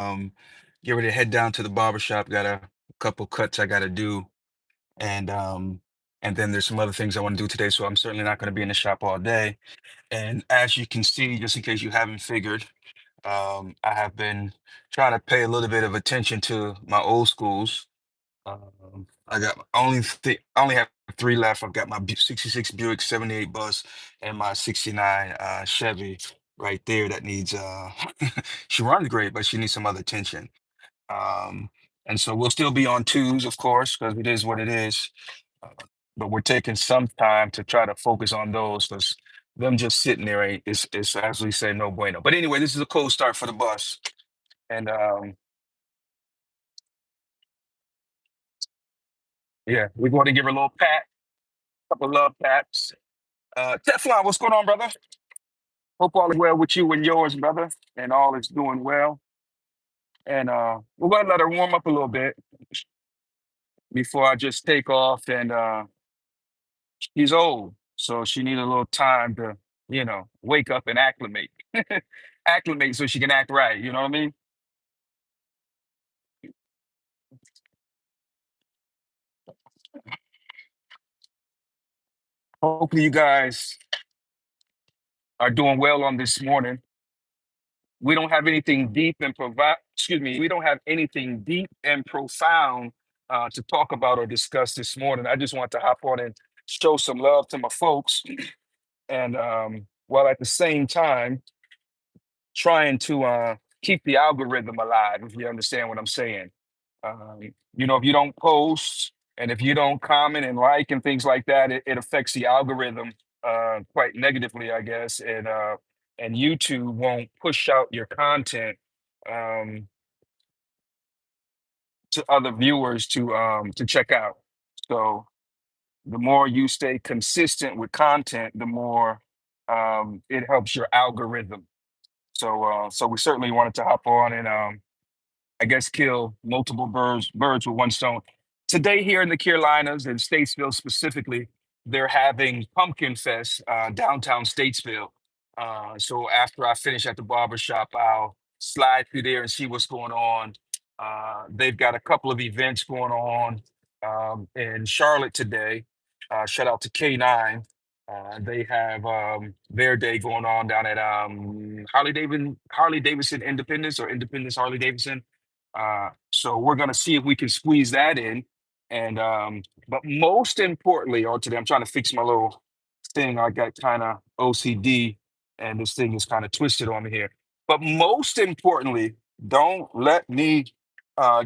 Um, get ready to head down to the barber shop. Got a couple cuts I got to do, and um, and then there's some other things I want to do today. So I'm certainly not going to be in the shop all day. And as you can see, just in case you haven't figured, I have been trying to pay a little bit of attention to my old schools. I got I only have three left. I've got my 66 Buick 78 bus and my 69 Chevy right there that needs she runs great, but she needs some other attention. Um, and so we'll still be on twos, of course, because it is what it is. Uh, but we're taking some time to try to focus on those because them just sitting there ain't is as we say no bueno. But anyway, this is a cold start for the bus. And yeah, we're going to give her a little pat, couple love pats. Teflon, what's going on, brother? Hope all is well with you and yours, brother, and all is doing well. And we're gonna let her warm up a little bit before I just take off. And she's old, so she needs a little time to, wake up and acclimate, acclimate so she can act right. You know what I mean? Hopefully, you guys are doing well on this morning. We don't have anything deep and provide. Excuse me. We don't have anything deep and profound to talk about or discuss this morning. I just want to hop on and show some love to my folks, and while at the same time trying to keep the algorithm alive. If you understand what I'm saying. Um, if you don't post and if you don't comment and like and things like that, it affects the algorithm quite negatively, I guess. And YouTube won't push out your content um, to other viewers to check out. So the more you stay consistent with content, the more it helps your algorithm. So we certainly wanted to hop on and I guess kill multiple birds with one stone. Today here in the Carolinas and Statesville specifically, they're having Pumpkin Fest downtown Statesville. So after I finish at the barber shop, I'll slide through there and see what's going on. They've got a couple of events going on in Charlotte today. Shout out to K9. They have their day going on down at Harley Davidson Independence or Independence Harley Davidson. So we're gonna see if we can squeeze that in. And but most importantly, or today I'm trying to fix my little thing. I got kind of OCD, and this thing is kind of twisted on me here. But most importantly, don't let me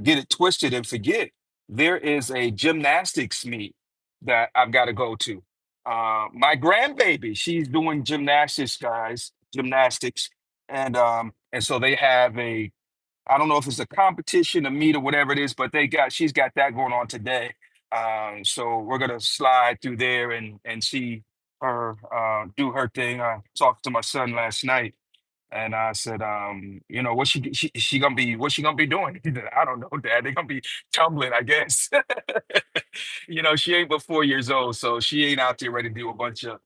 get it twisted and forget there is a gymnastics meet that I've got to go to. My grandbaby, she's doing gymnastics, guys, gymnastics, and so they have a I don't know if it's a competition, a meet, or whatever it is, but she's got that going on today. So we're gonna slide through there and see her do her thing. I talked to my son last night, and I said, what she gonna be what she gonna be doing? He said, I don't know, Dad. They're gonna be tumbling, I guess. She ain't but 4 years old, so she ain't out there ready to do a bunch of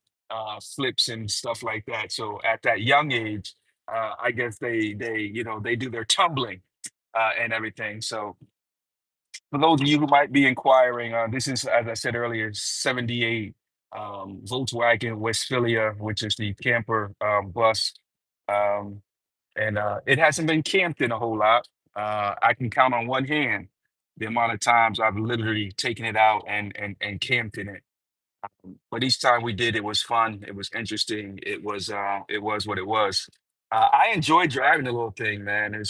flips and stuff like that. So at that young age, I guess they do their tumbling and everything. So for those of you who might be inquiring, this is, as I said earlier, 78 Volkswagen Westphalia, which is the camper bus. Um, and it hasn't been camped in a whole lot. I can count on one hand the amount of times I've literally taken it out and camped in it. But each time we did, it was fun. It was interesting. It was what it was. I enjoy driving the little thing, man. Every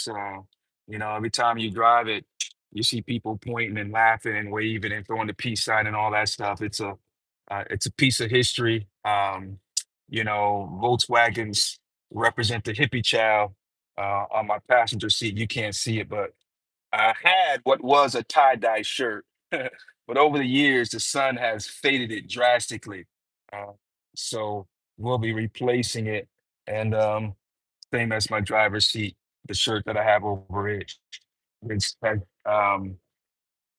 time you drive it, you see people pointing and laughing and waving and throwing the peace sign and all that stuff. It's a piece of history. Volkswagens represent the hippie child on my passenger seat. You can't see it, but I had what was a tie-dye shirt, but over the years, the sun has faded it drastically. Uh, so we'll be replacing it. And same as my driver's seat, the shirt that I have over it, it's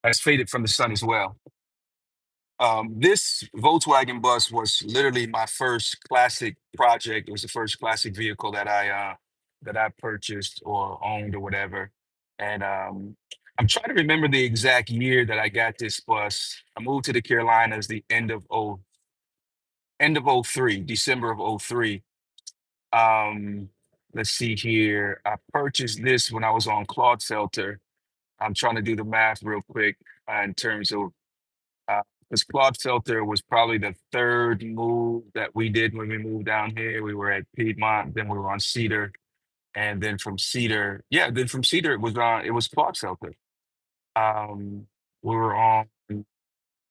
has faded from the sun as well. This Volkswagen bus was literally my first classic project. It was the first classic vehicle that I purchased or owned or whatever. And I'm trying to remember the exact year that I got this bus. I moved to the Carolinas the end of '03, December of '03. Um, let's see here. I purchased this when I was on Claude Felter. I'm trying to do the math real quick in terms of because Claude Felter was probably the third move that we did when we moved down here. We were at Piedmont, then we were on Cedar, and then from Cedar, yeah, then from Cedar it was Claude Felter. Um, we were on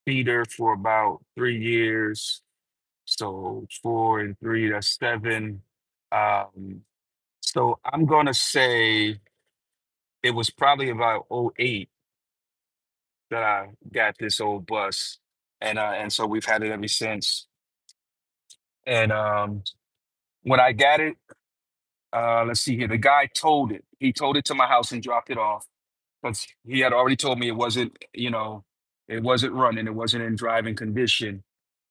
Cedar for about 3 years, so 4 and 3, that's 7. Um, so I'm gonna say it was probably about '08 that I got this old bus, and so we've had it ever since. And when I got it, let's see here, the guy towed it. He towed it to my house and dropped it off because he had already told me it wasn't, it wasn't running, it wasn't in driving condition,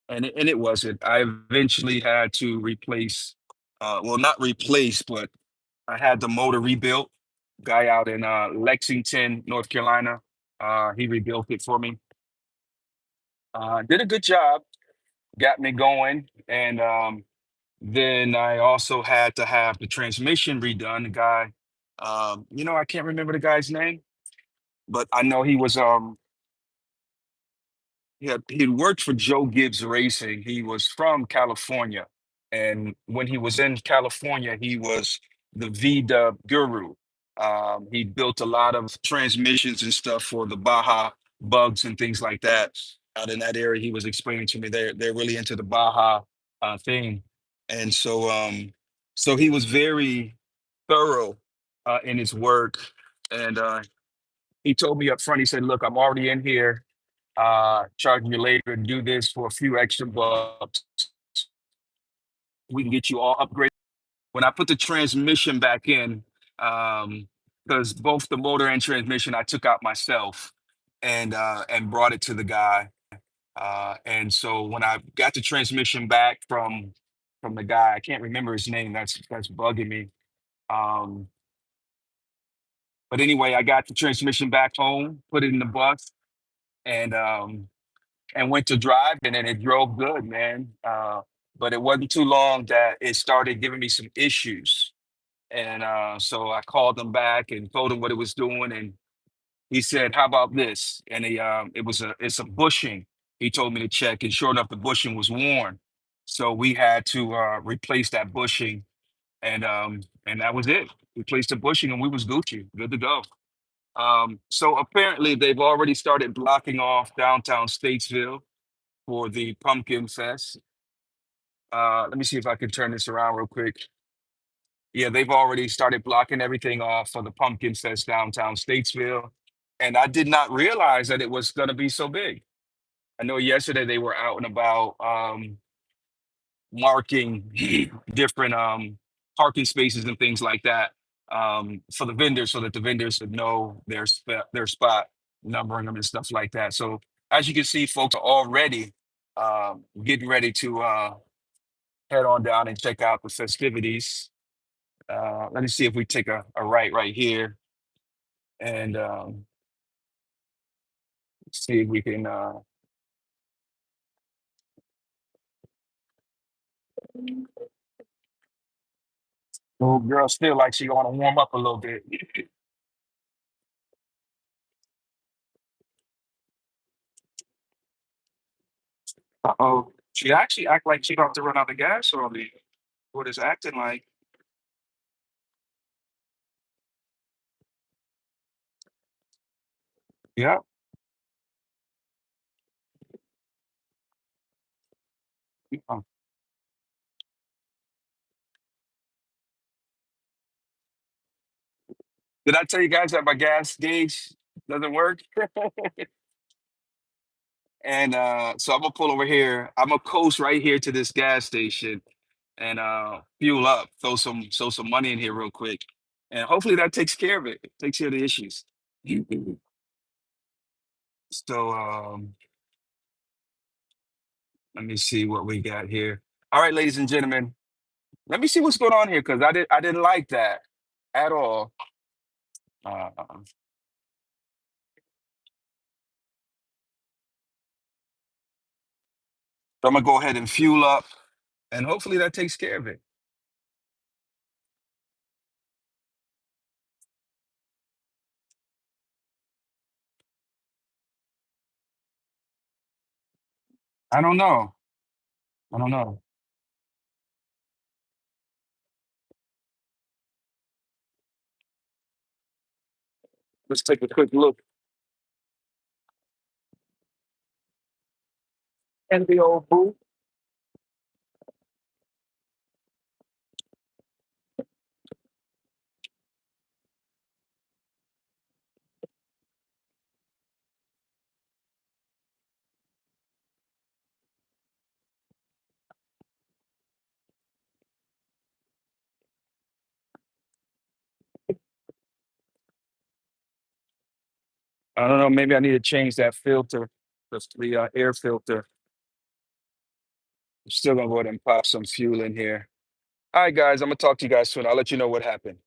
and it wasn't. I eventually had to replace, well, not replace, but I had the motor rebuilt. Guy out in Lexington, North Carolina, he rebuilt it for me. Did a good job, got me going, and then I also had to have the transmission redone. The guy, I can't remember the guy's name, but I know he worked for Joe Gibbs Racing. He was from California, and when he was in California, he was the V-Dub guru. He built a lot of transmissions and stuff for the Baja Bugs and things like that. Out in that area, he was explaining to me they're really into the Baja thing, and so he was very thorough in his work, and he told me up front. He said, "Look, I'm already in here charging you later and do this for a few extra bucks. We can get you all upgraded." When I put the transmission back in, because both the motor and transmission I took out myself and brought it to the guy. And so when I got the transmission back from the guy, I can't remember his name. That's bugging me. Um, but anyway, I got the transmission back home, put it in the bus, and went to drive, and then it drove good, man. But it wasn't too long that it started giving me some issues, and so I called him back and told him what it was doing, and he said, "How about this?" And it's a bushing. He told me to check, and sure enough, the bushing was worn. So we had to replace that bushing, and that was it. Replaced the bushing, and we was Gucci, good to go. So apparently, they've already started blocking off downtown Statesville for the Pumpkin Fest. Let me see if I can turn this around real quick. Yeah, they've already started blocking everything off for the Pumpkin Fest downtown Statesville. And I did not realize that it was going to be so big. I know yesterday they were out and about marking different parking spaces and things like that for the vendors so that the vendors would know their spot, numbering them and stuff like that. So as you can see, folks are already getting ready to head on down and check out the festivities. Let me see if we take a right here and see if we can. Little girl still like she want to warm up a little bit. Uh-oh. She actually act like she about to run out of gas on me. What is acting like? Yeah. uh, Did I tell you guys that my gas gauge doesn't work? And so I'm gonna pull over here. I'm gonna coast right here to this gas station and fuel up, throw some money in here real quick. And hopefully that takes care of it. Takes care of the issues. So let me see what we got here. All right, ladies and gentlemen, let me see what's going on here because I didn't like that at all. So I'm gonna go ahead and fuel up, and hopefully that takes care of it. I don't know. I don't know. Let's take a quick look. And the old boo. I don't know. Maybe I need to change that filter, the air filter. I'm still gonna go ahead and pop some fuel in here. All right, guys. I'm gonna talk to you guys soon. I'll let you know what happened.